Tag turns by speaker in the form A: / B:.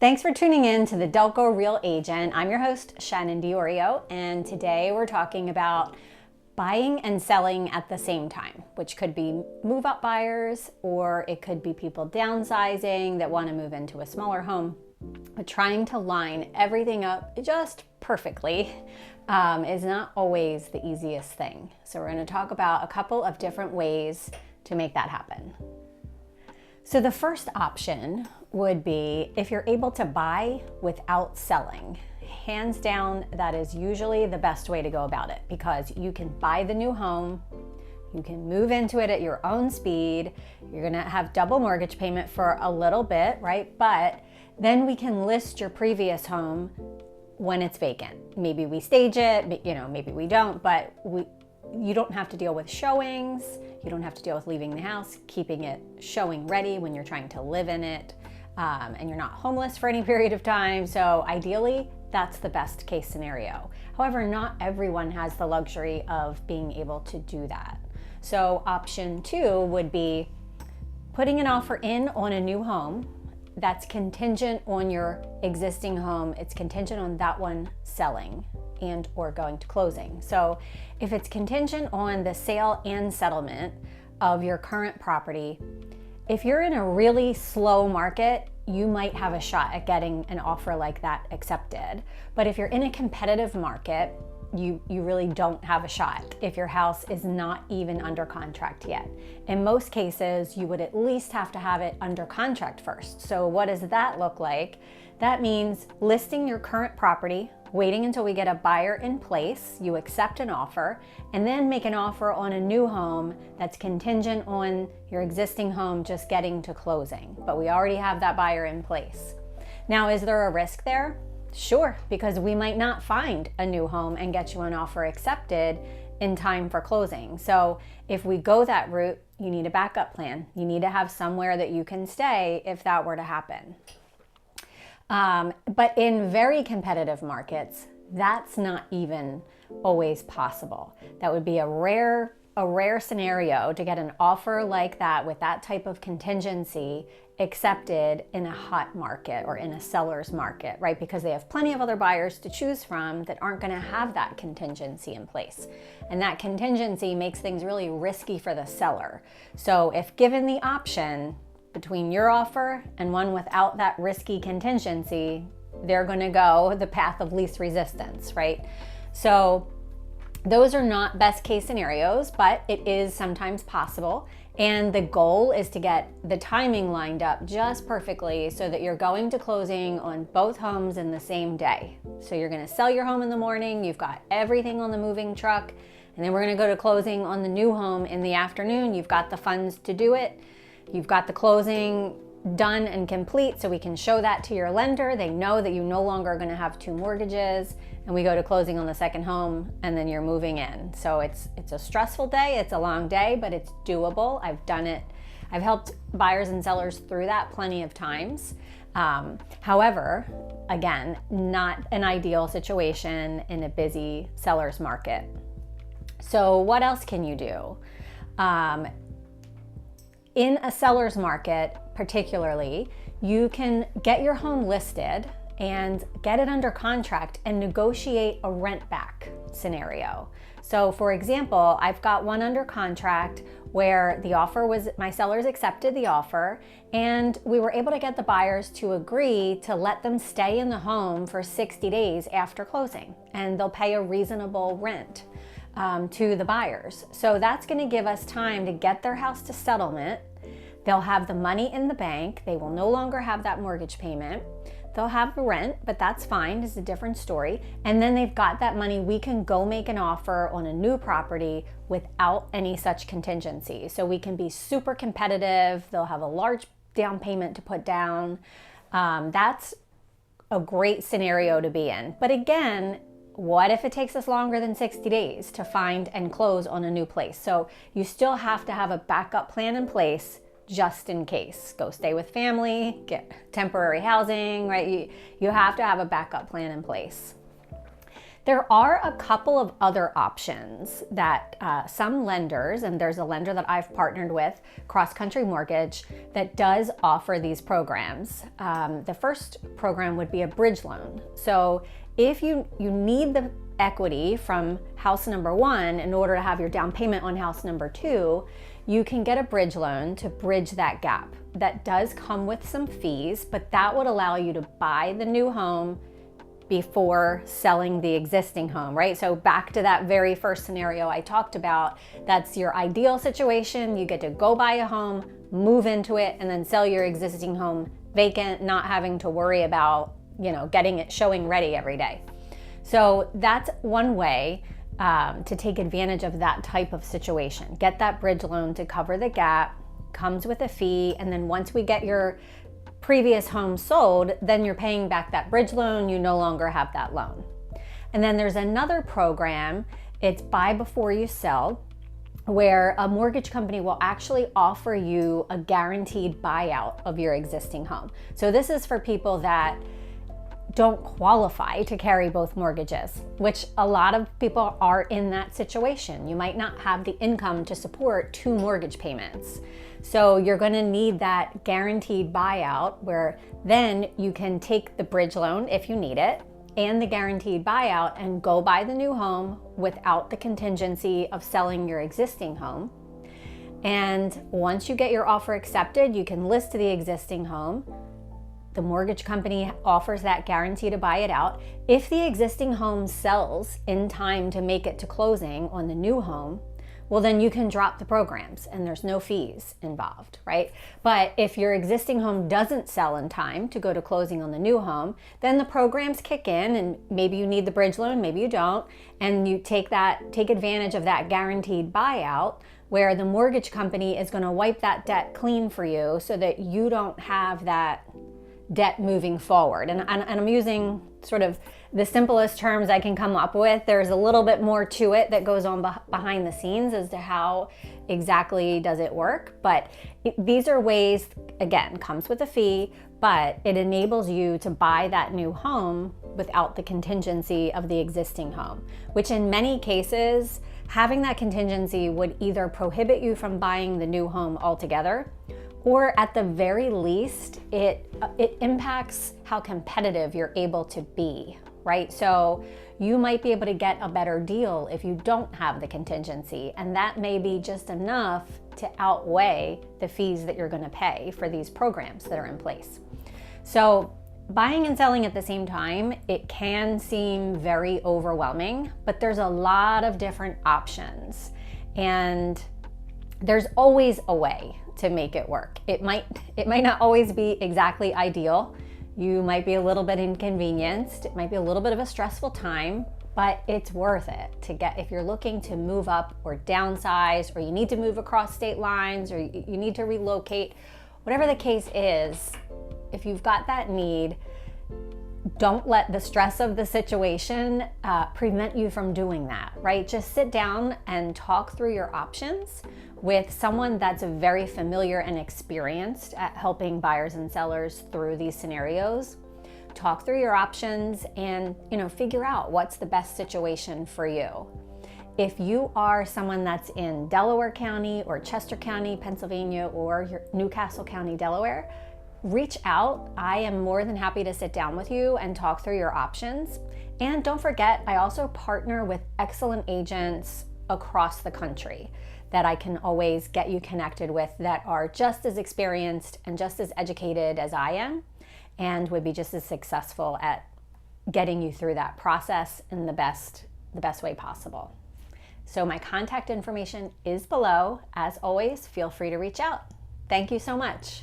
A: Thanks for tuning in to the Delco Real Agent. I'm your host, Shannon Diiorio, and today we're talking about buying and selling at the same time, which could be move-up buyers, or it could be people downsizing that want to move into a smaller home. But trying to line everything up just perfectly is not always the easiest thing. So we're going to talk about a couple of different ways to make that happen. So the first option would be if you're able to buy without selling. Hands down, that is usually the best way to go about it, because you can buy the new home, you can move into it at your own speed, you're gonna have double mortgage payment for a little bit, right? But then we can list your previous home when it's vacant. Maybe we stage it, maybe we don't, but you don't have to deal with showings, you don't have to deal with leaving the house, keeping it showing ready when you're trying to live in it, and you're not homeless for any period of time. So ideally, that's the best case scenario. However, not everyone has the luxury of being able to do that. So option 2 would be putting an offer in on a new home that's contingent on your existing home. It's contingent on that one selling and or going to closing. So if it's contingent on the sale and settlement of your current property, if you're in a really slow market, you might have a shot at getting an offer like that accepted. But if you're in a competitive market, you really don't have a shot if your house is not even under contract yet. In most cases, you would at least have to have it under contract first. So what does that look like? That means listing your current property, waiting until we get a buyer in place, you accept an offer, and then make an offer on a new home that's contingent on your existing home just getting to closing. But we already have that buyer in place. Now, is there a risk there? Sure, because we might not find a new home and get you an offer accepted in time for closing. So if we go that route, you need a backup plan. You need to have somewhere that you can stay if that were to happen. But in very competitive markets, that's not even always possible. That would be a rare scenario to get an offer like that with that type of contingency accepted in a hot market or in a seller's market, right? Because they have plenty of other buyers to choose from that aren't going to have that contingency in place. And that contingency makes things really risky for the seller. So if given the option between your offer and one without that risky contingency, they're going to go the path of least resistance, right? So those are not best case scenarios, but it is sometimes possible. And the goal is to get the timing lined up just perfectly so that you're going to closing on both homes in the same day. So you're going to sell your home in the morning, you've got everything on the moving truck, and then we're going to go to closing on the new home in the afternoon. You've got the funds to do it. You've got the closing done and complete, so we can show that to your lender. They know that you no longer are going to have 2 mortgages, and we go to closing on the second home, and then you're moving in. So it's a stressful day, it's a long day, but it's doable. I've done it. I've helped buyers and sellers through that plenty of times. However, again, not an ideal situation in a busy seller's market. So what else can you do? In a seller's market, particularly, you can get your home listed and get it under contract and negotiate a rent back scenario. So for example, I've got one under contract where the offer was, my sellers accepted the offer, and we were able to get the buyers to agree to let them stay in the home for 60 days after closing, and they'll pay a reasonable rent to the buyers. So that's going to give us time to get their house to settlement. They'll have the money in the bank. They will no longer have that mortgage payment. They'll have the rent, but that's fine. It's a different story. And then they've got that money. We can go make an offer on a new property without any such contingency. So we can be super competitive. They'll have a large down payment to put down. That's a great scenario to be in. But again, what if it takes us longer than 60 days to find and close on a new place? So you still have to have a backup plan in place just in case. Go stay with family, get temporary housing, right? You have to have a backup plan in place. There are a couple of other options that some lenders, and there's a lender that I've partnered with, Cross Country Mortgage, that does offer these programs. The first program would be a bridge loan. So if you need the equity from house number one in order to have your down payment on house number two, you can get a bridge loan to bridge that gap. That does come with some fees, but that would allow you to buy the new home before selling the existing home, right? So back to that very first scenario I talked about, that's your ideal situation. You get to go buy a home, move into it, and then sell your existing home vacant, not having to worry about, getting it showing ready every day. So that's one way to take advantage of that type of situation. Get that bridge loan to cover the gap, comes with a fee, and then once we get your previous home sold, then you're paying back that bridge loan. You no longer have that loan. And then there's another program, it's buy before you sell, where a mortgage company will actually offer you a guaranteed buyout of your existing home. So this is for people that don't qualify to carry both mortgages, which a lot of people are in that situation. You might not have the income to support 2 mortgage payments. So you're going to need that guaranteed buyout, where then you can take the bridge loan if you need it and the guaranteed buyout and go buy the new home without the contingency of selling your existing home. And once you get your offer accepted, you can list the existing home. The mortgage company offers that guarantee to buy it out. If the existing home sells in time to make it to closing on the new home, well, then you can drop the programs and there's no fees involved, right? But if your existing home doesn't sell in time to go to closing on the new home, then the programs kick in and maybe you need the bridge loan, maybe you don't, and you take advantage of that guaranteed buyout, where the mortgage company is going to wipe that debt clean for you so that you don't have that debt moving forward. And I'm using sort of the simplest terms I can come up with. There's a little bit more to it that goes on behind the scenes as to how exactly does it work. But these are ways, again, comes with a fee, but it enables you to buy that new home without the contingency of the existing home, which in many cases, having that contingency would either prohibit you from buying the new home altogether, or at the very least, it impacts how competitive you're able to be, right? So you might be able to get a better deal if you don't have the contingency, and that may be just enough to outweigh the fees that you're going to pay for these programs that are in place. So buying and selling at the same time, it can seem very overwhelming, but there's a lot of different options, and there's always a way to make it work. It might not always be exactly ideal. You might be a little bit inconvenienced. It might be a little bit of a stressful time, but it's worth it to get, if you're looking to move up or downsize, or you need to move across state lines, or you need to relocate, whatever the case is, if you've got that need, don't let the stress of the situation prevent you from doing that, right? Just sit down and talk through your options with someone that's very familiar and experienced at helping buyers and sellers through these scenarios. Talk through your options and, figure out what's the best situation for you. If you are someone that's in Delaware County or Chester County, Pennsylvania, or Newcastle County, Delaware, reach out. I am more than happy to sit down with you and talk through your options. And don't forget, I also partner with excellent agents across the country that I can always get you connected with that are just as experienced and just as educated as I am, and would be just as successful at getting you through that process in the best way possible. So my contact information is below. As always, feel free to reach out. Thank you so much.